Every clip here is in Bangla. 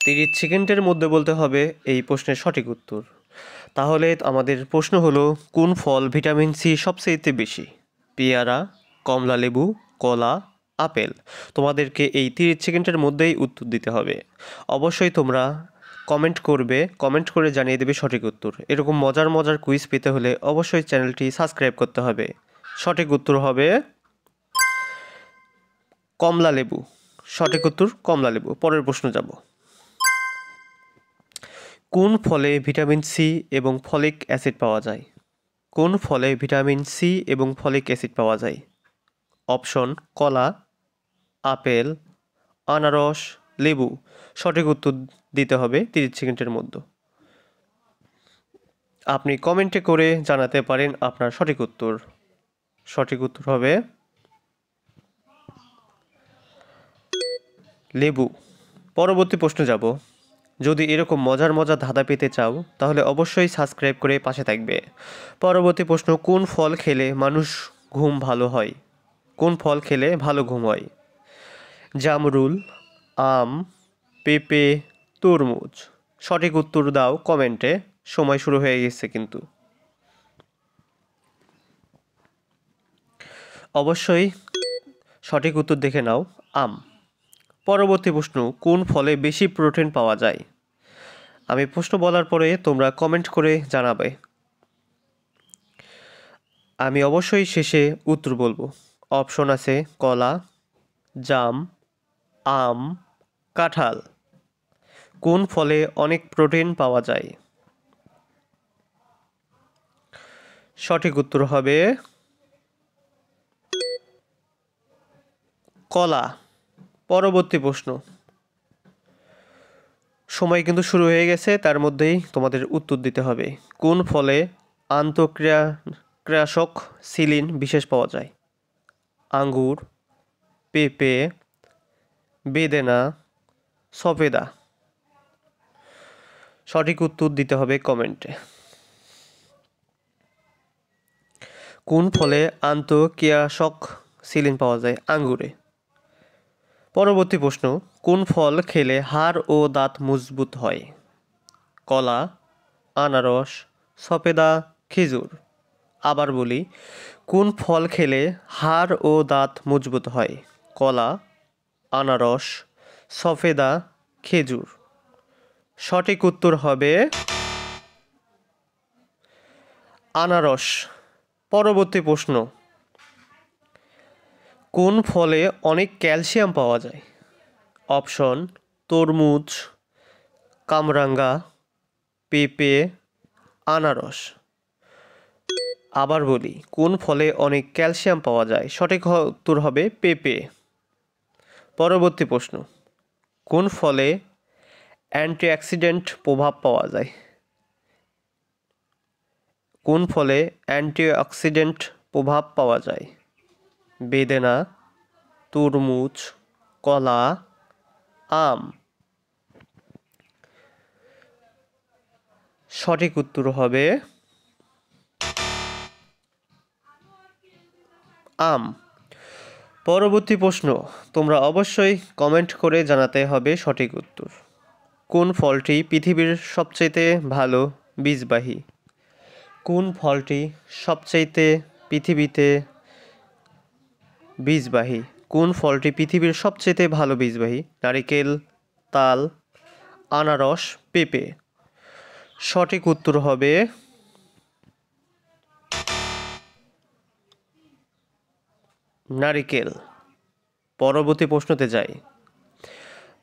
30 সেকেন্ডের মধ্যে বলতে হবে এই প্রশ্নের সঠিক উত্তর। তাহলে আমাদের প্রশ্ন হলো, কোন ফল ভিটামিন সি সবচেয়ে বেশি? পেয়ারা, কমলালেবু, কলা, আপেল। তোমাদেরকে এই 30 সেকেন্ডের মধ্যেই উত্তর দিতে হবে। অবশ্যই তোমরা কমেন্ট করবে, কমেন্ট করে জানিয়ে দেবে সঠিক উত্তর। এরকম মজার মজার কুইজ পেতে হলে অবশ্যই চ্যানেলটি সাবস্ক্রাইব করতে হবে। সঠিক উত্তর হবে কমলালেবু। সঠিক উত্তর কমলালেবু। পরের প্রশ্ন যাব। কোন ফলে ভিটামিন সি এবং ফলিক অ্যাসিড পাওয়া যায়? কোন ফলে ভিটামিন সি এবং ফলিক অ্যাসিড পাওয়া যায়? অপশন: কলা, আপেল, আনারস, লেবু। সঠিক উত্তর দিতে হবে 30 সেকেন্ডের মধ্যে। আপনি কমেন্টে করে জানাতে পারেন আপনার সঠিক উত্তর। সঠিক উত্তর হবে লেবু। পরবর্তী প্রশ্ন যাব। যদি এরকম মজার মজার ধাঁধা পেতে চাও তাহলে অবশ্যই সাবস্ক্রাইব করে পাশে থাকবে। পরবর্তী প্রশ্ন, কোন ফল খেলে মানুষ ঘুম ভালো হয়? কোন ফল খেলে ভালো ঘুম হয়? জামরুল, আম, পেঁপে, তরমুজ। সঠিক উত্তর দাও কমেন্টে। সময় শুরু হয়ে গেছে কিন্তু। অবশ্যই সঠিক উত্তর দেখে নাও, আম। পরবর্তী প্রশ্ন, কোন ফলে বেশি প্রোটিন পাওয়া যায়? আমি প্রশ্ন বলার পরে তোমরা কমেন্ট করে জানাবে। আমি অবশ্যই শেষে উত্তর বলবো। অপশন আছে কলা, জাম, আম, কাঁঠাল। কোন ফলে অনেক প্রোটিন পাওয়া যায়? সঠিক উত্তর হবে কলা। পরবর্তী প্রশ্ন, সময় কিন্তু শুরু হয়ে গেছে, তার মধ্যেই তোমাদের উত্তর দিতে হবে। কোন ফলে আন্তঃক্রিয়াশক সিলিন বিশেষ পাওয়া যায়? আঙ্গুর, পেঁপে, বেদেনা, সফেদা। সঠিক উত্তর দিতে হবে কমেন্টে। কোন ফলে আন্তঃক্রিয়াশক সিলিন পাওয়া যায়? আঙ্গুরে। পরবর্তী প্রশ্ন, কোন ফল খেলে হাড় ও দাঁত মজবুত হয়? কলা, আনারস, সফেদা, খেজুর। আবার বলি, কোন ফল খেলে হাড় ও দাঁত মজবুত হয়? কলা, আনারস, সফেদা, খেজুর। সঠিক উত্তর হবে আনারস। পরবর্তী প্রশ্ন, কোন ফলে অনেক ক্যালসিয়াম পাওয়া যায়? অপশন: তরমুজ, কামরাঙ্গা, পেঁপে, আনারস। আবার বলি, কোন ফলে অনেক ক্যালসিয়াম পাওয়া যায়? সঠিক উত্তর হবে পেঁপে। পরবর্তী প্রশ্ন, কোন ফলে অ্যান্টিঅক্সিডেন্ট প্রভাব পাওয়া যায়? কোন ফলে অ্যান্টিঅক্সিডেন্ট প্রভাব পাওয়া যায়? বেদেনা, তরমুজ, কলা, আম। সঠিক উত্তর হবে আম। পরবর্তী প্রশ্ন, তোমরা অবশ্যই কমেন্ট করে জানাতে হবে সঠিক উত্তর। কোন ফলটি পৃথিবীর সবচেয়ে ভালো বীজবাহী? কোন ফলটি সবচাইতে পৃথিবীতে বীজবাহী? কোন ফলটি পৃথিবীর সবচেয়ে ভালো বীজবাহী? নারিকেল, তাল, আনারস, পেঁপে। সঠিক উত্তর হবে নারিকেল। পরবর্তী প্রশ্নতে যাই।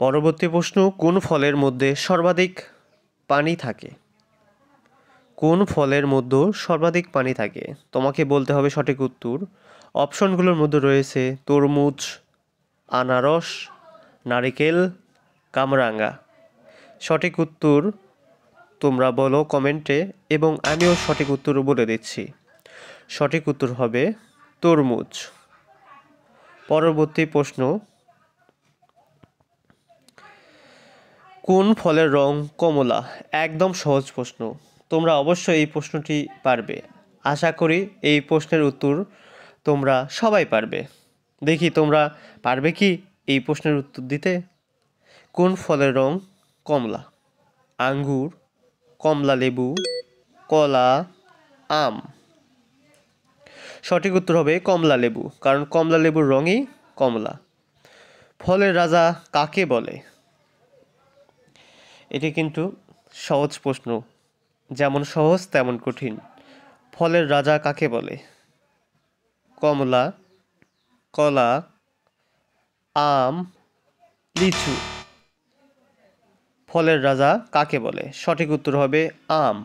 পরবর্তী প্রশ্ন, কোন ফলের মধ্যে সর্বাধিক পানি থাকে? কোন ফলের মধ্যে সর্বাধিক পানি থাকে? তোমাকে বলতে হবে সঠিক উত্তর। অপশনগুলোর মধ্যে রয়েছে তরমুজ, আনারস, নারিকেল, কামরাঙ্গা। সঠিক উত্তর তোমরা বলো কমেন্টে এবং আমিও সঠিক উত্তর বলে দিচ্ছি। সঠিক উত্তর হবে তরমুজ। পরবর্তী প্রশ্ন, কোন ফলের রং কমলা? একদম সহজ প্রশ্ন, তোমরা অবশ্যই এই প্রশ্নটি পারবে। আশা করি এই প্রশ্নের উত্তর তোমরা সবাই পারবে। দেখি তোমরা পারবে কি এই প্রশ্নের উত্তর দিতে? কোন ফলের রং কমলা, আঙ্গুর, কমলা লেবু, কলা, আম। সঠিক উত্তর হবে কমলা লেবু, কারণ কমলা লেবুর রঙই কমলা। ফলের রাজা কাকে বলে? এটি কিন্তু সহজ প্রশ্ন, যেমন সহজ তেমন কঠিন। ফলের রাজা কাকে বলে? কমলা, কলা, আম, লিচু। ফলের রাজা কাকে বলে? সঠিক উত্তর হবে আম।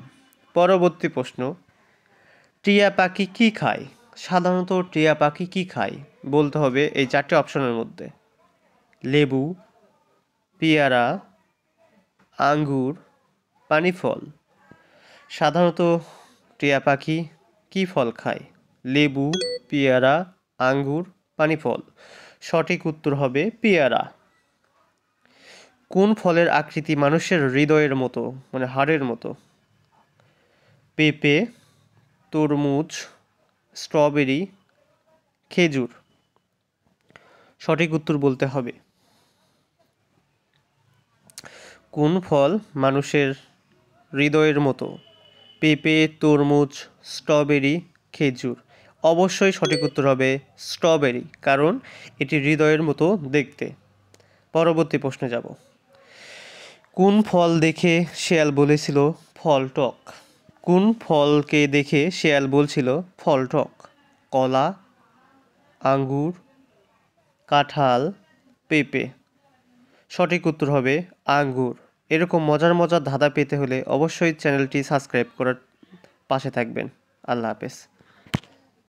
পরবর্তী প্রশ্ন, টিয়া পাখি কি খায়? সাধারণত টিয়া পাখি কি খায়? বলতে হবে এই 4টে অপশনের মধ্যে: লেবু, পেয়ারা, আঙ্গুর, পানি ফল। সাধারণত টিয়া পাখি কি ফল খায়? লেবু, পেয়ারা, আঙ্গুর, পানি ফল। সঠিক উত্তর হবে পেয়ারা। কোন ফলের আকৃতি মানুষের হৃদয়ের মতো, মানে হাড়ের মতো? পেঁপে, তরমুজ, স্ট্রবেরি, খেজুর। সঠিক উত্তর বলতে হবে। কোন ফল মানুষের হৃদয়ের মতো? পেঁপে, তরমুজ, স্ট্রবেরি, খেজুর। অবশ্যই সঠিক উত্তর হবে স্ট্রবেরি, কারণ এটি হৃদয়ের মতো দেখতে। পরবর্তী প্রশ্নে যাব। কোন ফল দেখে শেয়াল বলেছিল ফল টক? কোন ফলকে দেখে শেয়াল বলছিল ফল টক? কলা, আঙ্গুর, কাঁঠাল, পেঁপে। সঠিক উত্তর হবে আঙ্গুর। এরকম মজার মজার ধাঁধা পেতে হলে অবশ্যই চ্যানেলটি সাবস্ক্রাইব করার পাশে থাকবেন। আল্লাহ হাফেজ।